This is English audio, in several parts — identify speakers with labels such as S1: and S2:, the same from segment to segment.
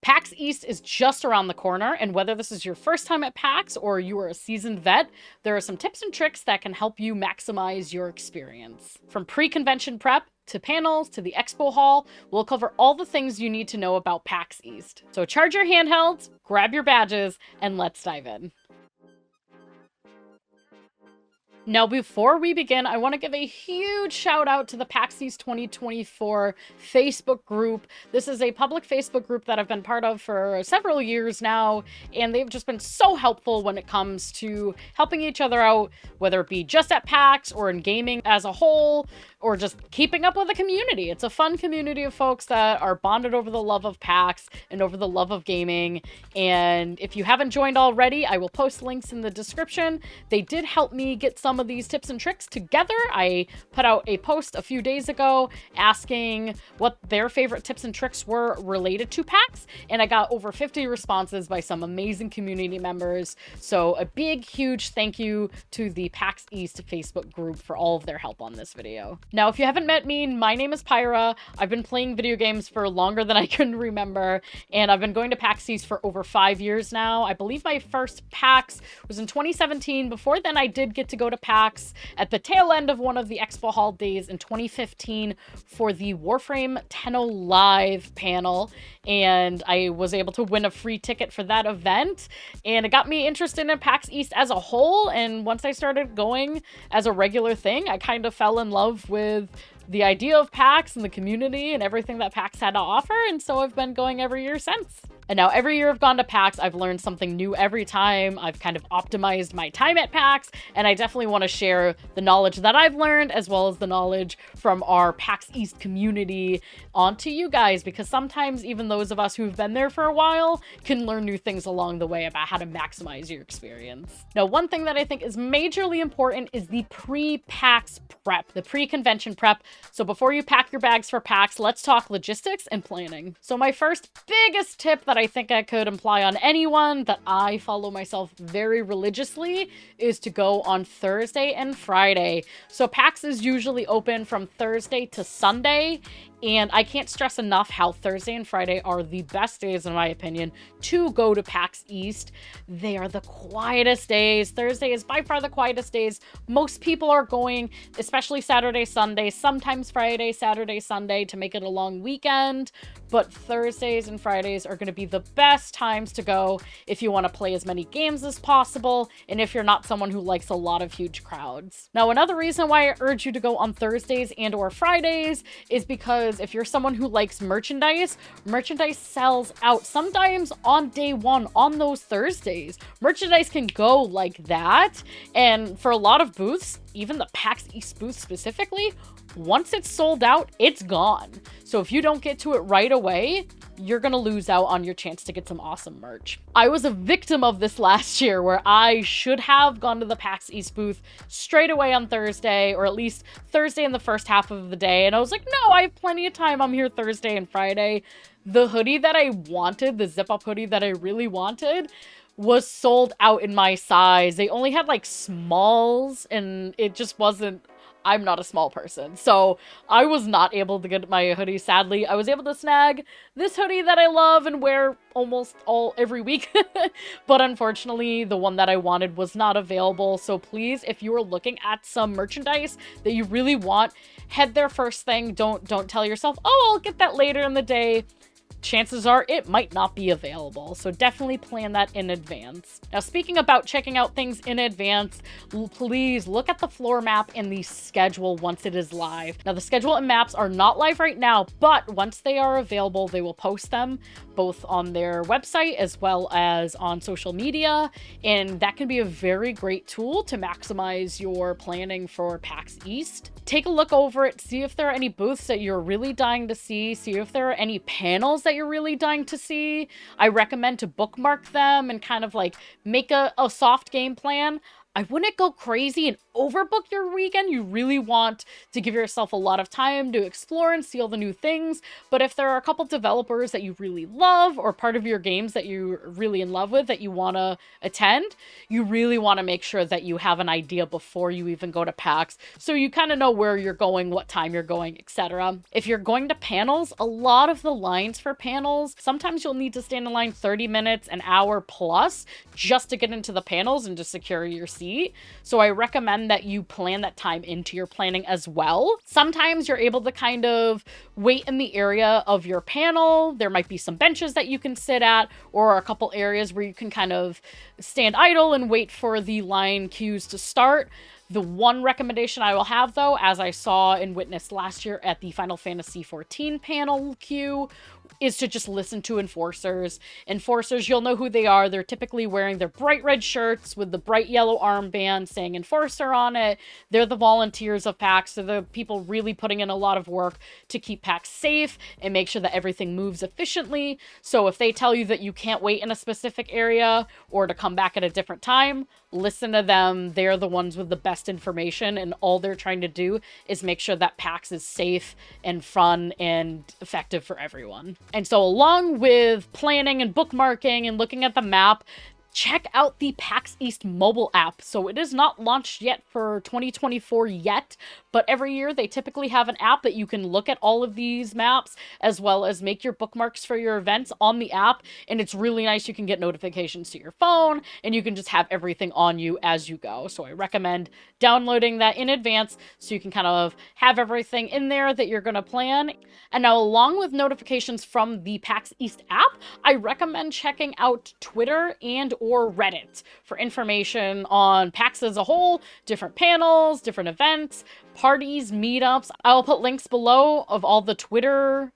S1: PAX East is just around the corner, and whether this is your first time at PAX or you are a seasoned vet, there are some tips and tricks that can help you maximize your experience. From pre-convention prep to panels to the expo hall, we'll cover all the things you need to know about PAX East. So charge your handhelds, grab your badges, and let's dive in. Now, before we begin, I want to give a huge shout out to the PAX East 2024 Facebook group. This is a public Facebook group that I've been part of for several years now, and they've just been so helpful when it comes to helping each other out, whether it be just at PAX or in gaming as a whole, or just keeping up with the community. It's a fun community of folks that are bonded over the love of PAX and over the love of gaming. And if you haven't joined already, I will post links in the description. They did help me get some of these tips and tricks together. I put out a post a few days ago asking what their favorite tips and tricks were related to PAX, and I got over 50 responses by some amazing community members. So a big, huge thank you to the PAX East Facebook group for all of their help on this video. Now, if you haven't met me, my name is Pyra. I've been playing video games for longer than I can remember, and I've been going to PAX East for over 5 years now. I believe my first PAX was in 2017. Before then, I did get to go to PAX at the tail end of one of the Expo Hall days in 2015 for the Warframe 10.0 Live panel, and I was able to win a free ticket for that event, and it got me interested in PAX East as a whole. And once I started going as a regular thing, I kind of fell in love with the idea of PAX and the community and everything that PAX had to offer, and so I've been going every year since. And now every year I've gone to PAX, I've learned something new every time. I've kind of optimized my time at PAX, and I definitely want to share the knowledge that I've learned as well as the knowledge from our PAX East community onto you guys, because sometimes even those of us who've been there for a while can learn new things along the way about how to maximize your experience. Now, one thing that I think is majorly important is the pre-PAX prep, the pre-convention prep. So before you pack your bags for PAX, let's talk logistics and planning. So my first biggest tip that I think I could imply on anyone that I follow myself very religiously is to go on Thursday and Friday. So PAX is usually open from Thursday to Sunday, and I can't stress enough how Thursday and Friday are the best days, in my opinion, to go to PAX East. They are the quietest days. Thursday is by far the quietest days. Most people are going, especially Saturday, Sunday, sometimes Friday, Saturday, Sunday to make it a long weekend. But Thursdays and Fridays are going to be the best times to go if you want to play as many games as possible, and if you're not someone who likes a lot of huge crowds. Now, another reason why I urge you to go on Thursdays and or Fridays is because if you're someone who likes merchandise, merchandise sells out sometimes on day one on those Thursdays. Merchandise can go like that, and for a lot of booths, even the PAX East booth specifically, once it's sold out, it's gone. So if you don't get to it right away, you're gonna lose out on your chance to get some awesome merch. I was a victim of this last year where I should have gone to the PAX East booth straight away on Thursday, or at least Thursday in the first half of the day. And I was like, no, I have plenty of time. I'm here Thursday and Friday. The hoodie that I wanted, the zip-up hoodie that I really wanted, was sold out in my size. They only had like smalls, and it just wasn't, I'm not a small person, so I was not able to get my hoodie, sadly. I was able to snag this hoodie that I love and wear almost every week, but unfortunately, the one that I wanted was not available. So please, if you are looking at some merchandise that you really want, head there first thing. Don't tell yourself, oh, I'll get that later in the day. Chances are it might not be available, so definitely plan that in advance. Now, speaking about checking out things in advance, please look at the floor map and the schedule once it is live. Now, the schedule and maps are not live right now, but once they are available, they will post them both on their website as well as on social media, and that can be a very great tool to maximize your planning for PAX East. Take a look over it, see if there are any booths that you're really dying to see if there are any panels that you're really dying to see. I recommend to bookmark them and kind of like make a soft game plan. I wouldn't go crazy and overbook your weekend. You really want to give yourself a lot of time to explore and see all the new things. But if there are a couple developers that you really love, or part of your games that you're really in love with that you want to attend, you really want to make sure that you have an idea before you even go to PAX, so you kind of know where you're going, what time you're going, etc. If you're going to panels, a lot of the lines for panels, sometimes you'll need to stand in line 30 minutes, an hour plus, just to get into the panels and to secure your seat. So I recommend that you plan that time into your planning as well. Sometimes you're able to kind of wait in the area of your panel. There might be some benches that you can sit at, or a couple areas where you can kind of stand idle and wait for the line queues to start. The one recommendation I will have, though, as I saw and witnessed last year at the Final Fantasy XIV panel queue, is to just listen to enforcers. Enforcers, you'll know who they are. They're typically wearing their bright red shirts with the bright yellow armband saying enforcer on it. They're the volunteers of PAX. They're the people really putting in a lot of work to keep PAX safe and make sure that everything moves efficiently. So if they tell you that you can't wait in a specific area or to come back at a different time, listen to them. They're the ones with the best information, and all they're trying to do is make sure that PAX is safe and fun and effective for everyone. And so along with planning and bookmarking and looking at the map, check out the PAX East mobile app. So it is not launched yet for 2024 yet, but every year they typically have an app that you can look at all of these maps as well as make your bookmarks for your events on the app. And it's really nice. You can get notifications to your phone and you can just have everything on you as you go. So I recommend downloading that in advance so you can kind of have everything in there that you're going to plan. And now, along with notifications from the PAX East app, I recommend checking out Twitter and or Reddit for information on PAX as a whole, different panels, different events, parties, meetups. I'll put links below of all the Twitter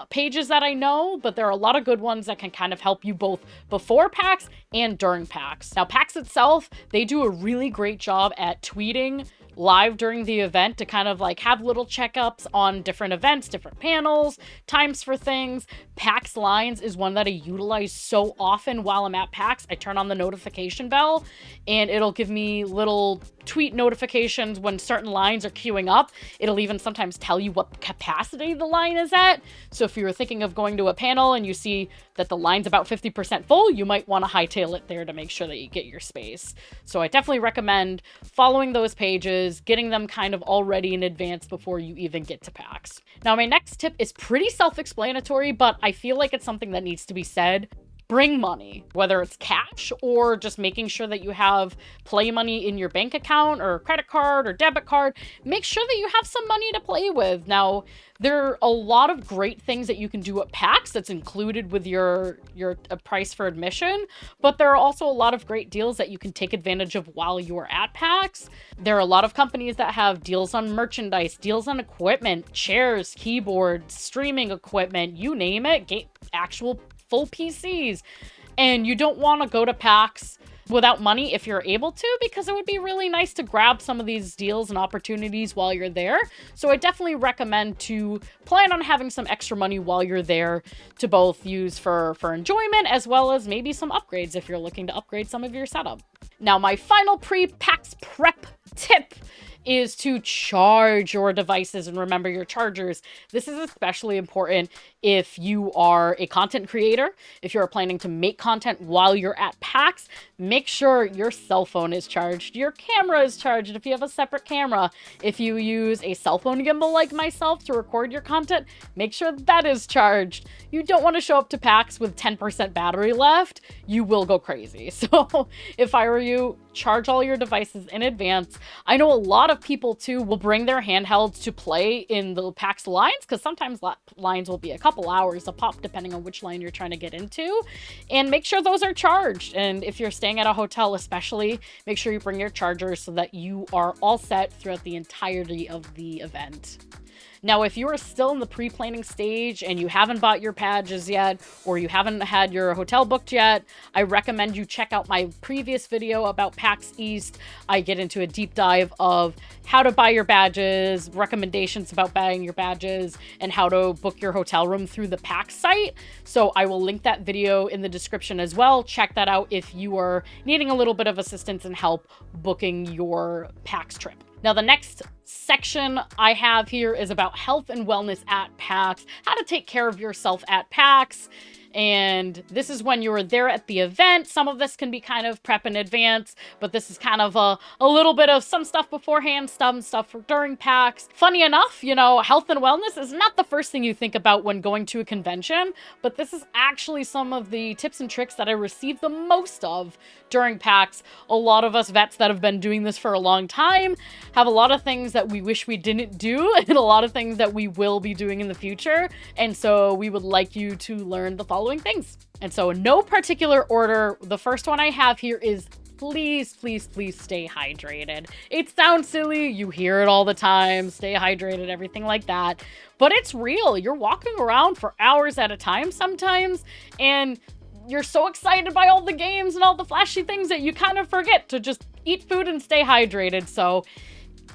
S1: pages that I know, but there are a lot of good ones that can kind of help you both before PAX and during PAX. Now, PAX itself, they do a really great job at tweeting live during the event to kind of like have little checkups on different events, different panels, times for things. PAX Lines is one that I utilize so often while I'm at PAX. I turn on the notification bell and it'll give me little tweet notifications when certain lines are queuing up. It'll even sometimes tell you what capacity the line is at. So if you were thinking of going to a panel and you see that the line's about 50% full, you might want to hightail it there to make sure that you get your space. So I definitely recommend following those pages, getting them kind of all ready in advance before you even get to PAX. Now, my next tip is pretty self-explanatory, but I feel like it's something that needs to be said. Bring money, whether it's cash or just making sure that you have play money in your bank account or credit card or debit card. Make sure that you have some money to play with. Now, there are a lot of great things that you can do at PAX that's included with your price for admission, but there are also a lot of great deals that you can take advantage of while you're at PAX. There are a lot of companies that have deals on merchandise, deals on equipment, chairs, keyboards, streaming equipment, you name it, actual full PCs. And you don't want to go to PAX without money if you're able to, because it would be really nice to grab some of these deals and opportunities while you're there. So I definitely recommend to plan on having some extra money while you're there to both use for enjoyment as well as maybe some upgrades if you're looking to upgrade some of your setup. Now, my final pre-PAX prep tip is to charge your devices and remember your chargers. This is especially important if you are a content creator, if you're planning to make content while you're at PAX. Make sure your cell phone is charged, your camera is charged if you have a separate camera. If you use a cell phone gimbal like myself to record your content, make sure that is charged. You don't want to show up to PAX with 10% battery left. You will go crazy. So if I were you, charge all your devices in advance. I know a lot of people too will bring their handhelds to play in the PAX lines, because sometimes lines will be a couple hours a pop depending on which line you're trying to get into, and make sure those are charged. And if you're staying at a hotel especially, make sure you bring your chargers so that you are all set throughout the entirety of the event. Now, if you are still in the pre-planning stage and you haven't bought your badges yet, or you haven't had your hotel booked yet, I recommend you check out my previous video about PAX East. I get into a deep dive of how to buy your badges, recommendations about buying your badges, and how to book your hotel room through the PAX site. So I will link that video in the description as well. Check that out if you are needing a little bit of assistance and help booking your PAX trip. Now, the next section I have here is about health and wellness at PAX, how to take care of yourself at PAX. And this is when you're there at the event. Some of this can be kind of prep in advance, but this is kind of a little bit of some stuff beforehand, some stuff for during PAX. Funny enough, you know, health and wellness is not the first thing you think about when going to a convention, but this is actually some of the tips and tricks that I received the most of during PAX. A lot of us vets that have been doing this for a long time have a lot of things that we wish we didn't do and a lot of things that we will be doing in the future. And so we would like you to learn the following things. And so in no particular order, the first one I have here is please, please, please stay hydrated. It sounds silly. You hear it all the time. Stay hydrated, everything like that. But it's real. You're walking around for hours at a time sometimes, and you're so excited by all the games and all the flashy things that you kind of forget to just eat food and stay hydrated. So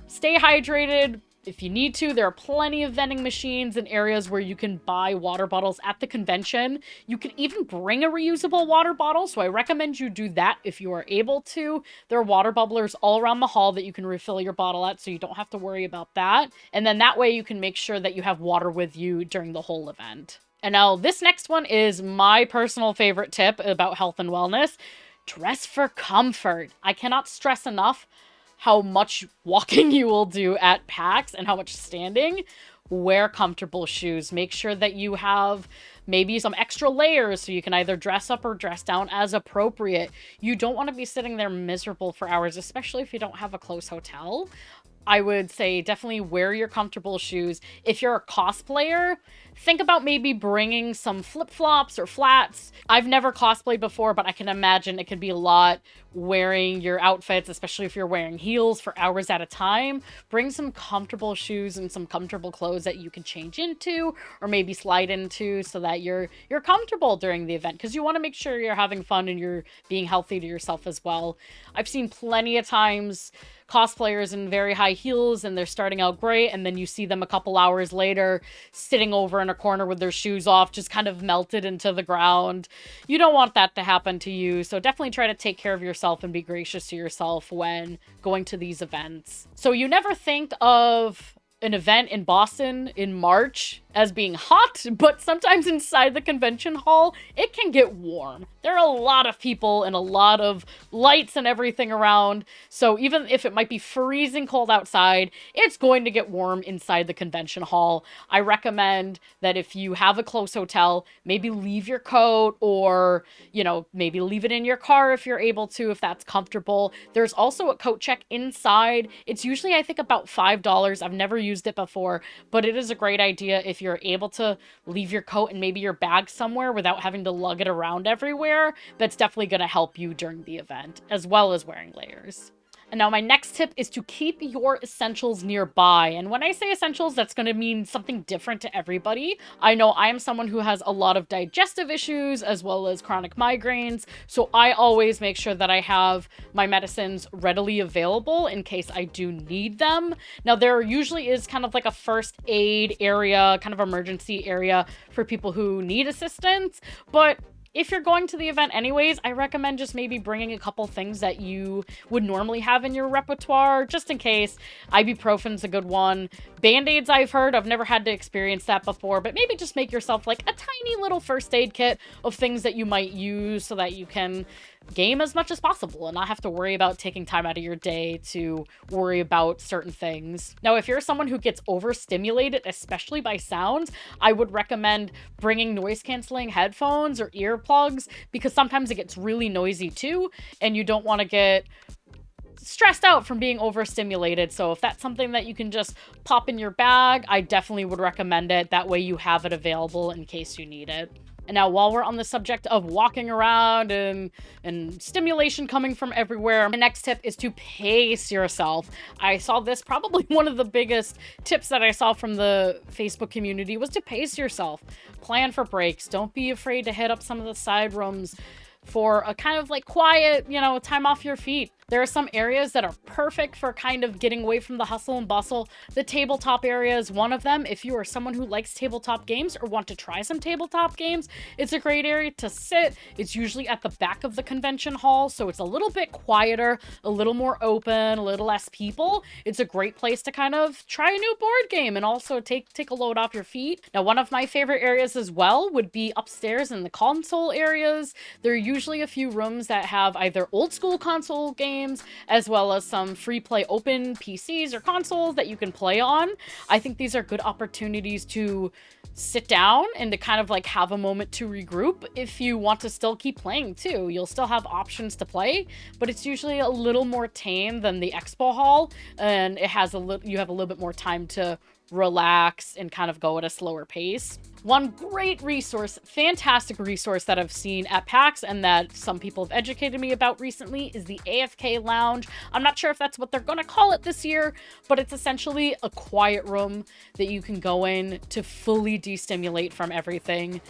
S1: stay hydrated. If you need to, there are plenty of vending machines and areas where you can buy water bottles at the convention. You can even bring a reusable water bottle, so I recommend you do that if you are able to. There are water bubblers all around the hall that you can refill your bottle at, so you don't have to worry about that. And then that way you can make sure that you have water with you during the whole event. And now this next one is my personal favorite tip about health and wellness. Dress for comfort. I cannot stress enough how much walking you will do at PAX and how much standing. Wear comfortable shoes. Make sure that you have maybe some extra layers so you can either dress up or dress down as appropriate. You don't want to be sitting there miserable for hours, especially if you don't have a close hotel. I would say definitely wear your comfortable shoes. If you're a cosplayer, think about maybe bringing some flip-flops or flats. I've never cosplayed before, but I can imagine it could be a lot wearing your outfits, especially if you're wearing heels for hours at a time. Bring some comfortable shoes and some comfortable clothes that you can change into or maybe slide into so that you're comfortable during the event, because you want to make sure you're having fun and you're being healthy to yourself as well. I've seen plenty of times cosplayers in very high heels and they're starting out great, and then you see them a couple hours later sitting over in a corner with their shoes off, just kind of melted into the ground. You don't want that to happen to you, so definitely try to take care of yourself and be gracious to yourself when going to these events. So you never think of an event in Boston in March as being hot, but sometimes inside the convention hall, it can get warm. There are a lot of people and a lot of lights and everything around. So even if it might be freezing cold outside, it's going to get warm inside the convention hall. I recommend that if you have a close hotel, maybe leave your coat or, you know, maybe leave it in your car if you're able to, if that's comfortable. There's also a coat check inside. It's usually, I think, about $5. I've never used it before, but it is a great idea if you're able to leave your coat and maybe your bag somewhere without having to lug it around everywhere. That's definitely going to help you during the event, as well as wearing layers. And now my next tip is to keep your essentials nearby. And when I say essentials, that's going to mean something different to everybody. I know I am someone who has a lot of digestive issues as well as chronic migraines. So I always make sure that I have my medicines readily available in case I do need them. Now there usually is kind of like a first aid area, kind of emergency area for people who need assistance. But if you're going to the event anyways, I recommend just maybe bringing a couple things that you would normally have in your repertoire, just in case. Ibuprofen's a good one. Band-Aids I've heard. I've never had to experience that before, but maybe just make yourself like a tiny little first aid kit of things that you might use so that you can game as much as possible and not have to worry about taking time out of your day to worry about certain things. Now, if you're someone who gets overstimulated, especially by sounds, I would recommend bringing noise canceling headphones or earplugs, because sometimes it gets really noisy too, and you don't want to get stressed out from being overstimulated. So if that's something that you can just pop in your bag, I definitely would recommend it. That way you have it available in case you need it. And now while we're on the subject of walking around and stimulation coming from everywhere, the next tip is to pace yourself. I saw this, probably one of the biggest tips that I saw from the Facebook community was to pace yourself. Plan for breaks. Don't be afraid to hit up some of the side rooms for a kind of like quiet, you know, time off your feet. There are some areas that are perfect for kind of getting away from the hustle and bustle. The tabletop area is one of them. If you are someone who likes tabletop games or want to try some tabletop games, it's a great area to sit. It's usually at the back of the convention hall, so it's a little bit quieter, a little more open, a little less people. It's a great place to kind of try a new board game and also take a load off your feet. Now, one of my favorite areas as well would be upstairs in the console areas. There are usually a few rooms that have either old school console games as well as some free play open PCs or consoles that you can play on. I think these are good opportunities to sit down and to kind of like have a moment to regroup. If you want to still keep playing too, you'll still have options to play, but it's usually a little more tame than the expo hall, and it has you have a little bit more time to relax and kind of go at a slower pace. One great resource, fantastic resource that I've seen at PAX and that some people have educated me about recently is the AFK Lounge. I'm not sure if that's what they're going to call it this year, but it's essentially a quiet room that you can go in to fully destimulate from everything.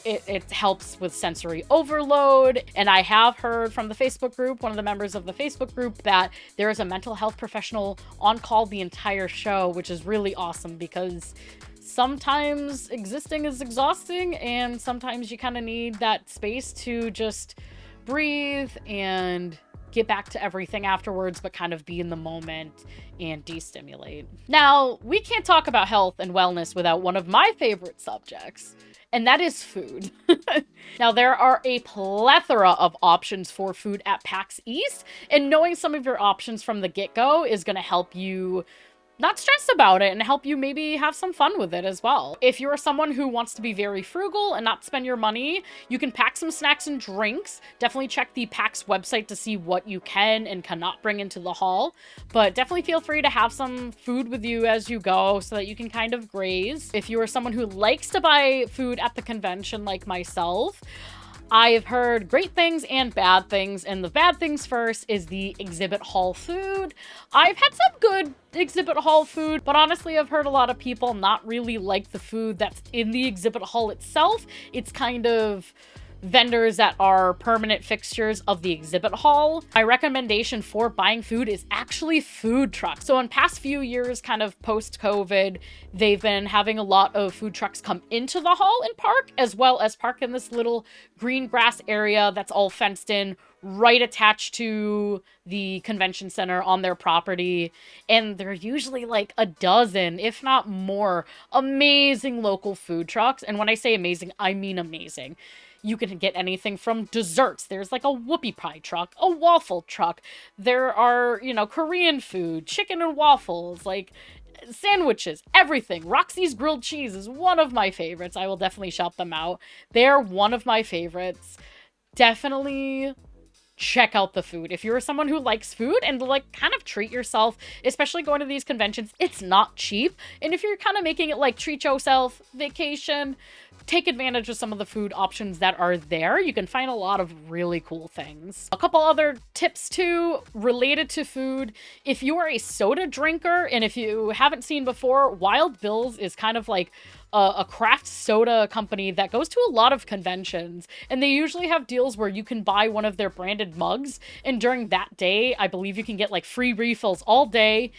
S1: It helps with sensory overload, and I have heard from the Facebook group, one of the members of the Facebook group, that there is a mental health professional on call the entire show, which is really awesome because sometimes existing is exhausting and sometimes you kind of need that space to just breathe and get back to everything afterwards, but kind of be in the moment and destimulate. Now, we can't talk about health and wellness without one of my favorite subjects, and that is food. Now, there are a plethora of options for food at PAX East, and knowing some of your options from the get-go is going to help you not stress about it and help you maybe have some fun with it as well. If you're someone who wants to be very frugal and not spend your money, you can pack some snacks and drinks. Definitely check the PAX website to see what you can and cannot bring into the hall, but definitely feel free to have some food with you as you go so that you can kind of graze. If you are someone who likes to buy food at the convention like myself, I've heard great things and bad things, and the bad things first is the exhibit hall food. I've had some good exhibit hall food, but honestly, I've heard a lot of people not really like the food that's in the exhibit hall itself. It's kind of vendors that are permanent fixtures of the exhibit hall. My recommendation for buying food is actually food trucks. So in past few years, kind of post-COVID, they've been having a lot of food trucks come into the hall and park, as well as park in this little green grass area that's all fenced in, right attached to the convention center on their property. And they're usually like a dozen, if not more, amazing local food trucks. And when I say amazing, I mean amazing. You can get anything from desserts. There's like a whoopie pie truck, a waffle truck. There are, you know, Korean food, chicken and waffles, like sandwiches, everything. Roxy's grilled cheese is one of my favorites. I will definitely shout them out. They're one of my favorites. Definitely check out the food. If you're someone who likes food and like kind of treat yourself, especially going to these conventions, it's not cheap. And if you're kind of making it like treat yourself vacation, take advantage of some of the food options that are there. You can find a lot of really cool things. A couple other tips too related to food. If you are a soda drinker, and if you haven't seen before, Wild Bill's is kind of like a craft soda company that goes to a lot of conventions, and they usually have deals where you can buy one of their branded mugs, and during that day, I believe you can get like free refills all day.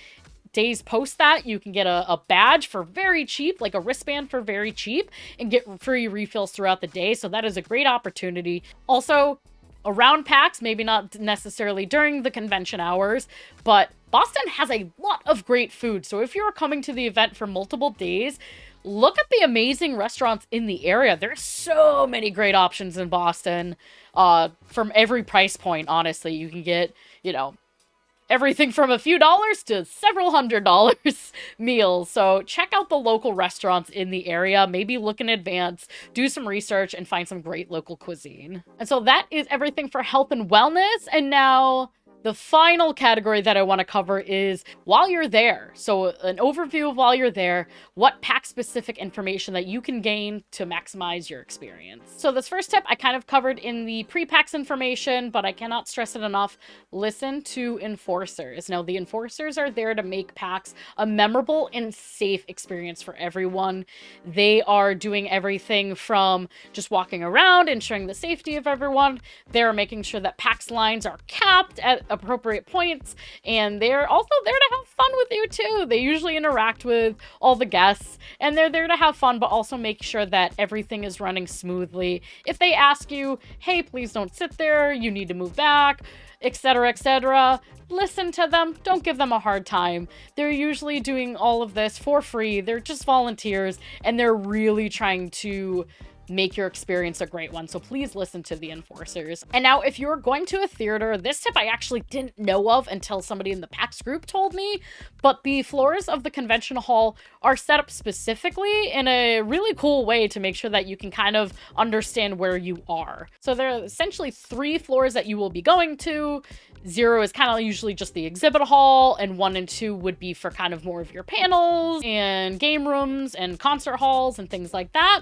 S1: Days post that, you can get a badge for very cheap, like a wristband for very cheap, and get free refills throughout the day. So that is a great opportunity. Also, around PAX, maybe not necessarily during the convention hours, but Boston has a lot of great food. So if you're coming to the event for multiple days, look at the amazing restaurants in the area. There's so many great options in Boston from every price point, honestly. You can get, you know, everything from a few dollars to several $100s meals. So check out the local restaurants in the area. Maybe look in advance, do some research, and find some great local cuisine. And so that is everything for health and wellness. And now The final category that I want to cover is while you're there. So an overview of while you're there, what PAX-specific information that you can gain to maximize your experience. So this first tip I kind of covered in the pre-PAX information, but I cannot stress it enough. Listen to enforcers. Now, the enforcers are there to make PAX a memorable and safe experience for everyone. They are doing everything from just walking around, ensuring the safety of everyone. They're making sure that PAX lines are capped at appropriate points, and they're also there to have fun with you too. They usually interact with all the guests, and they're there to have fun, but also make sure that everything is running smoothly. If they ask you, hey, please don't sit there, you need to move back, etc., etc., listen to them. Don't give them a hard time. They're usually doing all of this for free. They're just volunteers, and they're really trying to make your experience a great one. So please listen to the enforcers. And now, if you're going to a theater, this tip I actually didn't know of until somebody in the PAX group told me, but the floors of the convention hall are set up specifically in a really cool way to make sure that you can kind of understand where you are. So there are essentially 3 floors that you will be going to. 0 is kind of usually just the exhibit hall, and 1 and 2 would be for kind of more of your panels and game rooms and concert halls and things like that.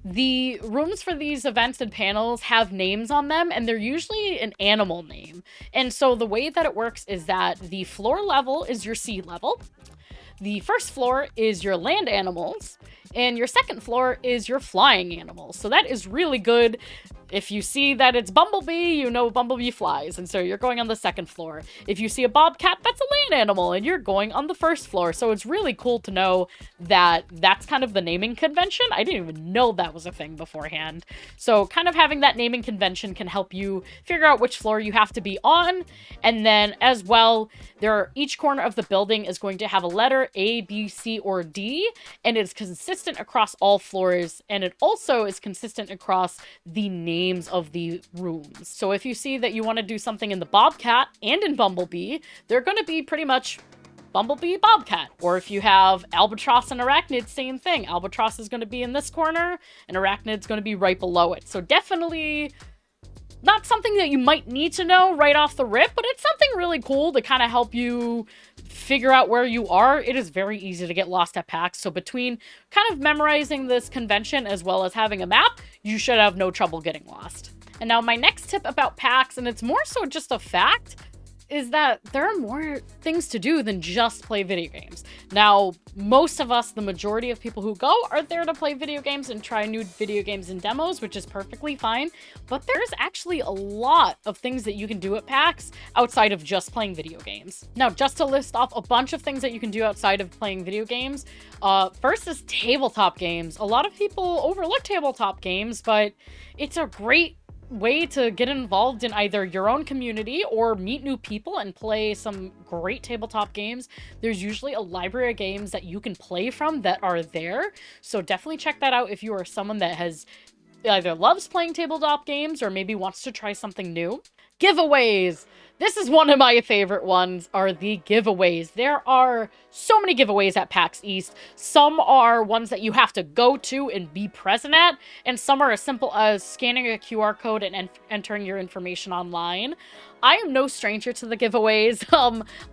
S1: The rooms for these events and panels have names on them, and they're usually an animal name. And so the way that it works is that the floor level is your sea level, the first floor is your land animals, and your second floor is your flying animals. So that is really good. If you see that it's Bumblebee, you know Bumblebee flies, and so you're going on the second floor. If you see a bobcat, that's a land animal, and you're going on the first floor. So it's really cool to know that that's kind of the naming convention. I didn't even know that was a thing beforehand. So kind of having that naming convention can help you figure out which floor you have to be on. And then as well, each corner of the building is going to have a letter A, B, C, or D, and it's consistent across all floors, and it also is consistent across the names of the rooms. So if you see that you want to do something in the Bobcat and in Bumblebee, they're going to be pretty much Bumblebee, Bobcat. Or if you have Albatross and Arachnid, same thing. Albatross is going to be in this corner, and Arachnid's going to be right below it. So definitely not something that you might need to know right off the rip, but it's something really cool to kind of help you figure out where you are. It is very easy to get lost at PAX, so between kind of memorizing this convention as well as having a map, you should have no trouble getting lost. And now my next tip about PAX, and it's more so just a fact, is that there are more things to do than just play video games. Now, most of us, the majority of people who go, are there to play video games and try new video games and demos, which is perfectly fine. But there's actually a lot of things that you can do at PAX outside of just playing video games. Now, just to list off a bunch of things that you can do outside of playing video games, first is tabletop games. A lot of people overlook tabletop games, but it's a great way to get involved in either your own community or meet new people and play some great tabletop games. There's usually a library of games that you can play from that are there, so definitely check that out if you are someone that has either loves playing tabletop games or maybe wants to try something new. Giveaways! This is one of my favorite ones, are the giveaways. There are so many giveaways at PAX East. Some are ones that you have to go to and be present at, and some are as simple as scanning a QR code and entering your information online. I am no stranger to the giveaways.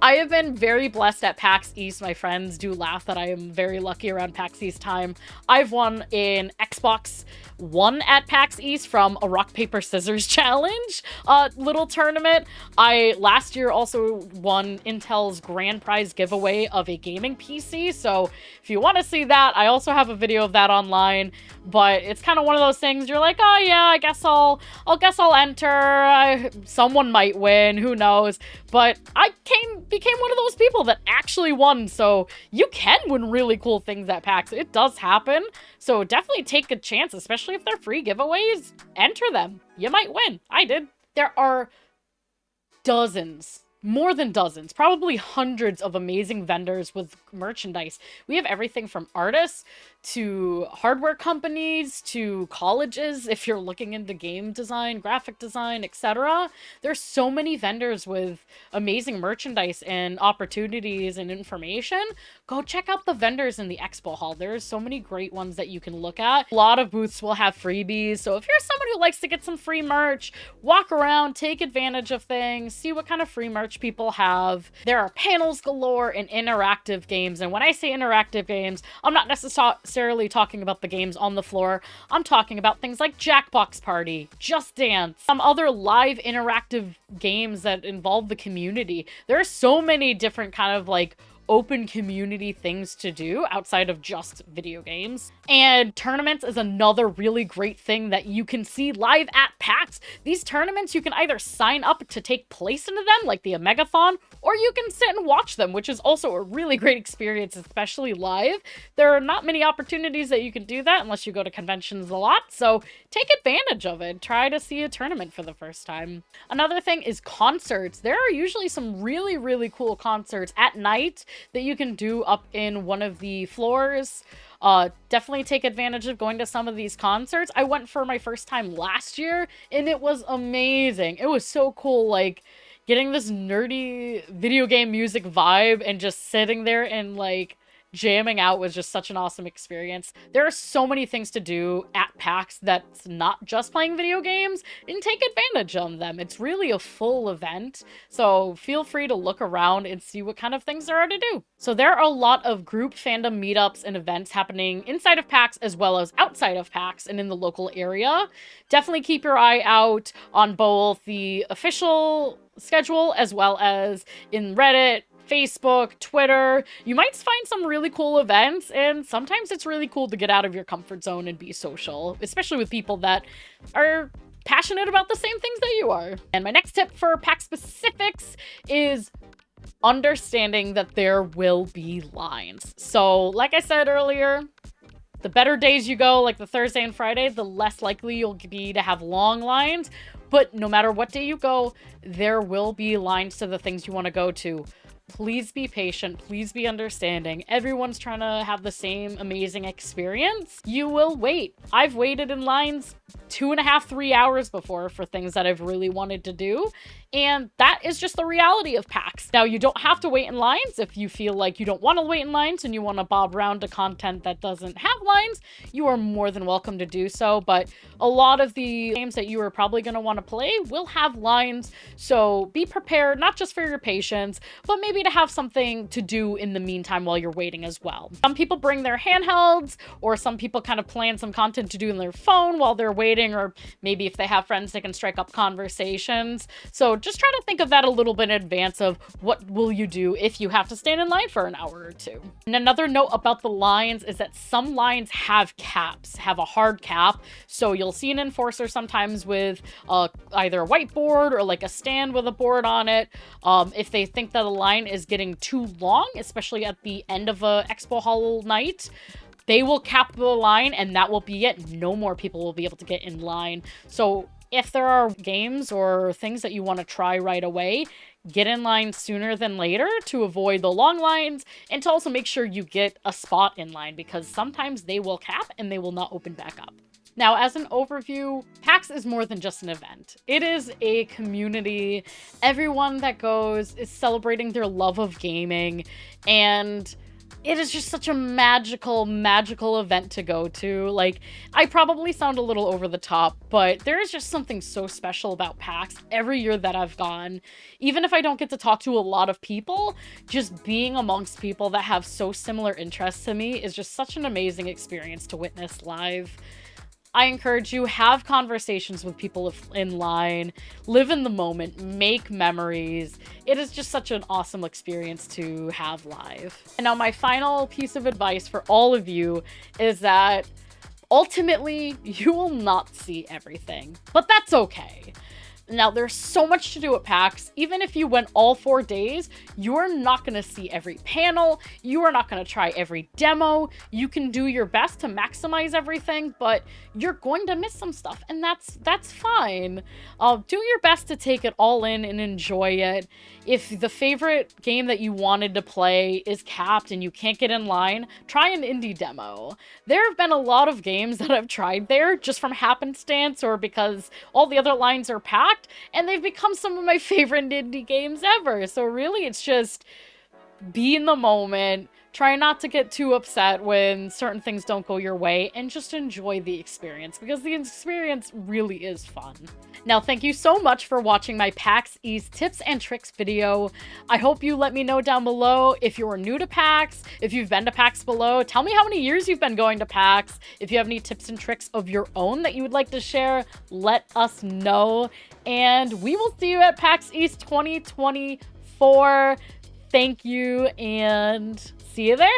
S1: I have been very blessed at PAX East. My friends do laugh that I am very lucky around PAX East time. I've won an Xbox One at PAX East from a rock, paper, scissors challenge little tournament. I last year also won Intel's grand prize giveaway of a gaming PC. So if you want to see that, I also have a video of that online. But it's kind of one of those things you're like, oh yeah, I guess I'll enter. Someone might win, who knows? But I became one of those people that actually won. So you can win really cool things at PAX. It does happen. So definitely take a chance, especially if they're free giveaways. Enter them. You might win. I did. There are dozens, more than dozens, probably hundreds of amazing vendors with merchandise. We have everything from artists to hardware companies, to colleges, if you're looking into game design, graphic design, etc. There's so many vendors with amazing merchandise and opportunities and information. Go check out the vendors in the expo hall. There's so many great ones that you can look at. A lot of booths will have freebies, so if you're someone who likes to get some free merch, walk around, take advantage of things, see what kind of free merch people have. There are panels galore and interactive games, and when I say interactive games, I'm not necessarily talking about the games on the floor. I'm talking about things like Jackbox Party, Just Dance, some other live interactive games that involve the community. There are so many different kind of like open community things to do outside of just video games. And tournaments is another really great thing that you can see live at PAX. These tournaments, you can either sign up to take place into them, like the Omegathon, or you can sit and watch them, which is also a really great experience, especially live. There are not many opportunities that you can do that unless you go to conventions a lot, so take advantage of it. Try to see a tournament for the first time. Another thing is concerts. There are usually some really, really cool concerts at night that you can do up in one of the floors. Definitely take advantage of going to some of these concerts. I went for my first time last year, and it was amazing. It was so cool, like, getting this nerdy video game music vibe and just sitting there and, like, jamming out was just such an awesome experience. There are so many things to do at PAX that's not just playing video games, and take advantage of them. It's really a full event, so feel free to look around and see what kind of things there are to do. So there are a lot of group fandom meetups and events happening inside of PAX as well as outside of PAX and in the local area. Definitely keep your eye out on both the official schedule as well as in Reddit, Facebook, Twitter. You might find some really cool events, and sometimes it's really cool to get out of your comfort zone and be social, especially with people that are passionate about the same things that you are. And my next tip for PAX specifics is understanding that there will be lines. So, like I said earlier, the better days you go, like the Thursday and Friday, the less likely you'll be to have long lines. But no matter what day you go, there will be lines to the things you want to go to. Please be patient. Please be understanding. Everyone's trying to have the same amazing experience. You will wait. I've waited in lines 2.5, 3 hours before for things that I've really wanted to do. And that is just the reality of PAX. Now, you don't have to wait in lines. If you feel like you don't want to wait in lines and you want to bob around to content that doesn't have lines, you are more than welcome to do so. But a lot of the games that you are probably going to want to play will have lines. So be prepared, not just for your patience, but maybe to have something to do in the meantime while you're waiting as well. Some people bring their handhelds, or some people kind of plan some content to do on their phone while they're waiting, or maybe if they have friends, they can strike up conversations. So just try to think of that a little bit in advance of what will you do if you have to stand in line for an hour or two. And another note about the lines is that some lines have caps, have a hard cap. So you'll see an enforcer sometimes with either a whiteboard or like a stand with a board on it. If they think that a line is getting too long, especially at the end of a expo hall night, they will cap the line and that will be it. No more people will be able to get in line. So if there are games or things that you want to try right away, get in line sooner than later to avoid the long lines, and to also make sure you get a spot in line, because sometimes they will cap and they will not open back up. Now, as an overview, PAX is more than just an event. It is a community. Everyone that goes is celebrating their love of gaming, and it is just such a magical, magical event to go to. Like, I probably sound a little over the top, but there is just something so special about PAX every year that I've gone. Even if I don't get to talk to a lot of people, just being amongst people that have so similar interests to me is just such an amazing experience to witness live. I encourage you, have conversations with people in line, live in the moment, make memories. It is just such an awesome experience to have live. And now my final piece of advice for all of you is that ultimately you will not see everything, but that's okay. Now, there's so much to do at PAX. Even if you went all 4 days, you're not going to see every panel. You are not going to try every demo. You can do your best to maximize everything, but you're going to miss some stuff, and that's fine. Do your best to take it all in and enjoy it. If the favorite game that you wanted to play is capped and you can't get in line, try an indie demo. There have been a lot of games that I've tried there just from happenstance or because all the other lines are packed, and they've become some of my favorite indie games ever. So really, it's just be in the moment, try not to get too upset when certain things don't go your way, and just enjoy the experience, because the experience really is fun. Now, thank you so much for watching my PAX East tips and tricks video. I hope you let me know down below if you're new to PAX, if you've been to PAX below. Tell me how many years you've been going to PAX. If you have any tips and tricks of your own that you would like to share, let us know. And we will see you at PAX East 2024. Thank you, and see you there.